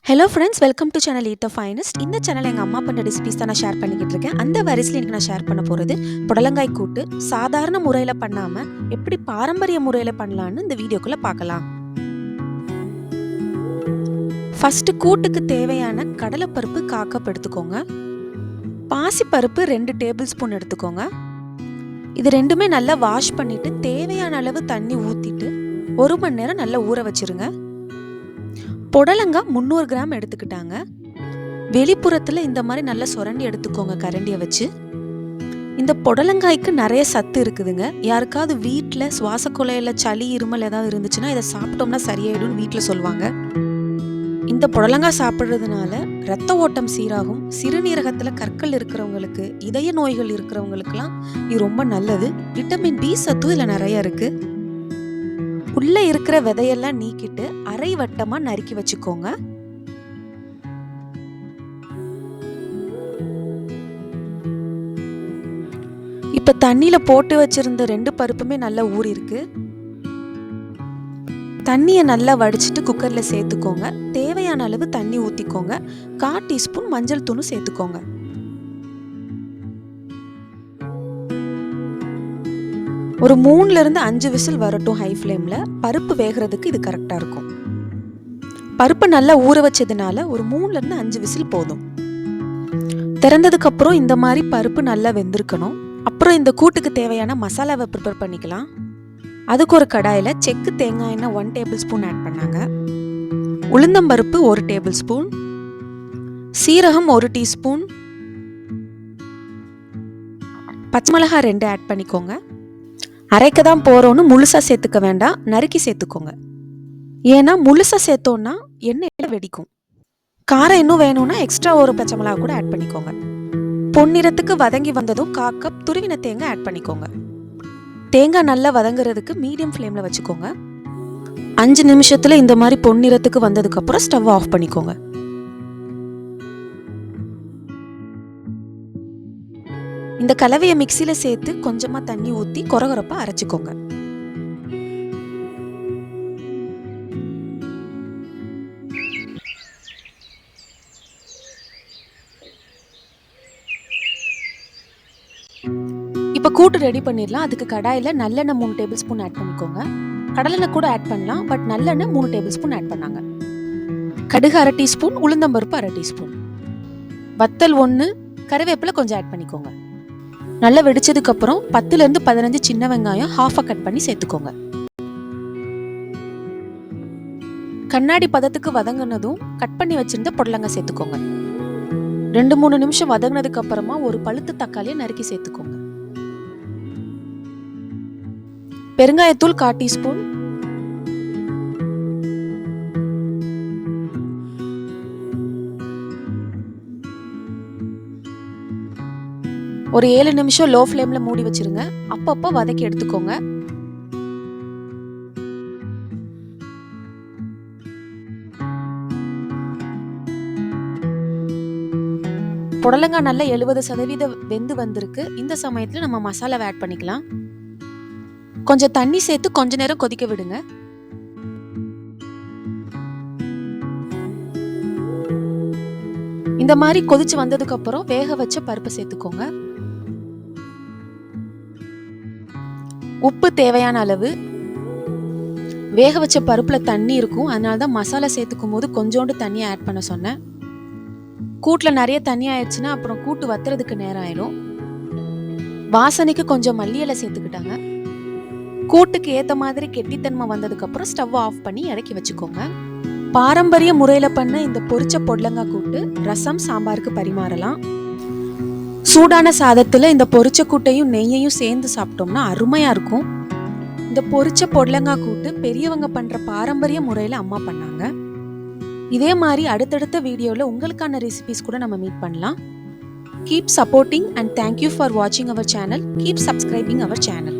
Hello friends, welcome to channel eat the finest. இந்த channel எங்கள் அம்மா பண்ண ரெசிபிஸ் தான் நான் ஷேர் பண்ணிக்கிட்டு இருக்கேன். அந்த வரிசையில் எனக்கு நான் ஷேர் பண்ண போகிறது புடலங்காய் கூட்டு. சாதாரண முறையில் பண்ணாமல் எப்படி பாரம்பரிய முறையில் பண்ணலான்னு இந்த வீடியோக்குள்ளே பார்க்கலாம். ஃபஸ்ட்டு கூட்டுக்கு தேவையான கடலைப்பருப்பு காக்கப் எடுத்துக்கோங்க. பாசிப்பருப்பு 2 டேபிள் ஸ்பூன் எடுத்துக்கோங்க. இது ரெண்டுமே நல்லா வாஷ் பண்ணிவிட்டு தேவையான அளவு தண்ணி ஊற்றிட்டு 1 மணி நேரம் நல்லா ஊற வச்சுருங்க. புடலங்காய் 300 கிராம் எடுத்துக்கிட்டாங்க. வெளிப்புறத்தில் இந்த மாதிரி நல்லா சுரண்டி எடுத்துக்கோங்க கரண்டியை வச்சு. இந்த புடலங்காய்க்கு நிறைய சத்து இருக்குதுங்க. யாருக்காவது வீட்டில் சுவாச குலையில் சளி இருமல் ஏதாவது இருந்துச்சுன்னா இதை சாப்பிட்டோம்னா சரியாயிடும்னு வீட்டில் சொல்லுவாங்க. இந்த புடலங்காய் சாப்பிட்றதுனால ரத்த ஓட்டம் சீராகும். சிறுநீரகத்தில் கற்கள் இருக்கிறவங்களுக்கு, இதய நோய்கள் இருக்கிறவங்களுக்குலாம் இது ரொம்ப நல்லது. விட்டமின் பி சத்தும் இதில் நிறைய இருக்குது. உள்ளே இருக்கிற விதையெல்லாம் நீக்கிட்டு அரை வட்டமா நறுக்கி வச்சுக்கோங்க. இப்ப தண்ணியில போட்டு வச்சிருந்த 2 பருப்புமே நல்லா ஊறி இருக்கு. தண்ணியை நல்லா வடிச்சிட்டு குக்கர்ல சேர்த்துக்கோங்க. தேவையான அளவு தண்ணி ஊத்திக்கோங்க. 1/4 டீஸ்பூன் மஞ்சள் தூள் சேர்த்துக்கோங்க. ஒரு 3லிருந்து 5 விசில் வரட்டும் ஹை ஃப்ளேமில். பருப்பு வேகிறதுக்கு இது கரெக்டாக இருக்கும். பருப்பு நல்லா ஊற வச்சதுனால ஒரு 3லிருந்து 5 விசில் போதும். திறந்ததுக்கப்புறம் இந்த மாதிரி பருப்பு நல்லா வெந்திருக்கணும். அப்புறம் இந்த கூட்டுக்கு தேவையான மசாலாவை ப்ரிப்பேர் பண்ணிக்கலாம். அதுக்கு ஒரு கடாயில் செக்கு தேங்காய் எண்ணெய் 1 டேபிள் ஸ்பூன் ஆட் பண்ணாங்க. உளுந்தம்பருப்பு 1 டேபிள் ஸ்பூன், சீரகம் 1 டீஸ்பூன், பச்சை மிளகாய் 2 ஆட் பண்ணிக்கோங்க. அரைக்க தான் போகிறோன்னு முழுசாக சேர்த்துக்க வேண்டாம், நறுக்கி சேர்த்துக்கோங்க. ஏன்னா முழுசாக சேர்த்தோன்னா எண்ணெயில் வெடிக்கும். காரம் இன்னும் வேணும்னா எக்ஸ்ட்ரா ஒரு பச்சை மிளகா கூட ஆட் பண்ணிக்கோங்க. பொன்னிறத்துக்கு வதங்கி வந்ததும் 1/4 கப் துருவின தேங்காய் ஆட் பண்ணிக்கோங்க. தேங்காய் நல்லா வதங்குறதுக்கு மீடியம் ஃப்ளேமில் வச்சுக்கோங்க. 5 நிமிஷத்தில் இந்த மாதிரி பொன்னிறத்துக்கு வந்ததுக்கப்புறம் ஸ்டவ் ஆஃப் பண்ணிக்கோங்க. இந்த கலவையை மிக்சியில் சேர்த்து கொஞ்சமாக தண்ணி ஊற்றி கொரகொரப்பா அரைச்சிக்கோங்க. இப்போ கூட்டு ரெடி பண்ணிடலாம். அதுக்கு கடாயில் நல்லெண்ணெய் 3 டேபிள் ஸ்பூன் ஆட் பண்ணிக்கோங்க. கடலெண்ணெய் கூட ஆட் பண்ணலாம், பட் நல்லெண்ணெய் 3 டேபிள் ஸ்பூன் ஆட் பண்ணாங்க. கடுகு 1/2 டீஸ்பூன், உளுந்தம்பருப்பு 1/2 டீஸ்பூன், வத்தல் 1, கருவேப்பிலை கொஞ்சம் ஆட் பண்ணிக்கோங்க. நல்லா வெடிச்சதுக்கு அப்புறம் 10லிருந்து 15 சின்ன வெங்காயம் ஹாஃபா கட் பண்ணி சேர்த்துக்கோங்க. கண்ணாடி பதத்துக்கு வதங்கினதும் கட் பண்ணி வச்சிருந்த புடலங்காய் சேர்த்துக்கோங்க. 2-3 நிமிஷம் வதங்கினதுக்கு அப்புறமா ஒரு பழுத்த தக்காளியை நறுக்கி சேர்த்துக்கோங்க. பெருங்காயத்தூள் 1/4 டீஸ்பூன், ஒரு 7 நிமிஷம் லோ ஃப்ளேம்ல மூடி வச்சிருங்க. அப்பப்போ வதக்கி எடுத்துக்கோங்க. புடலங்காய் நல்லா 70% வெந்து வந்திருக்கு. இந்த சமயத்துல நம்ம மசாலாவை ஆட் பண்ணிக்கலாம். கொஞ்சம் தண்ணி சேர்த்து கொஞ்ச நேரம் கொதிக்க விடுங்க. இந்த மாதிரி கொதிச்சு வந்ததுக்கு அப்புறம் வேக வச்ச பருப்பு சேர்த்துக்கோங்க. உப்பு தேவையான அளவு. வேக வச்ச பருப்புல தண்ணி இருக்கும், அதனால தான் மசாலா சேர்த்துக்கும் போது கொஞ்சோண்டு தண்ணியை ஆட் பண்ண சொன்னேன். கூட்டில் நிறைய தண்ணி ஆயிடுச்சுன்னா அப்புறம் கூட்டு வத்துறதுக்கு நேரம் ஆயிடும். வாசனைக்கு கொஞ்சம் மல்லி இலை சேர்த்துக்கிட்டாங்க. கூட்டுக்கு ஏற்ற மாதிரி கெட்டித்தன்மை வந்ததுக்கு அப்புறம் ஸ்டவ் ஆஃப் பண்ணி இறக்கி வச்சுக்கோங்க. பாரம்பரிய முறையில் பண்ண இந்த பொரிச்ச புடலங்காய் கூட்டு ரசம், சாம்பாருக்கு பரிமாறலாம். சூடான சாதத்தில் இந்த பொரிச்ச கூட்டையும் நெய்யையும் சேர்ந்து சாப்பிட்டோம்னா அருமையா இருக்கும். இந்த பொரிச்ச புடலங்காய் கூட்டு பெரியவங்க பண்ற பாரம்பரிய முறையில் அம்மா பண்ணாங்க. இதே மாதிரி அடுத்தடுத்த வீடியோவில் உங்களுக்கான ரெசிபிஸ் கூட நம்ம மீட் பண்ணலாம். Keep supporting and thank you for வாட்சிங் our channel. Keep subscribing our channel.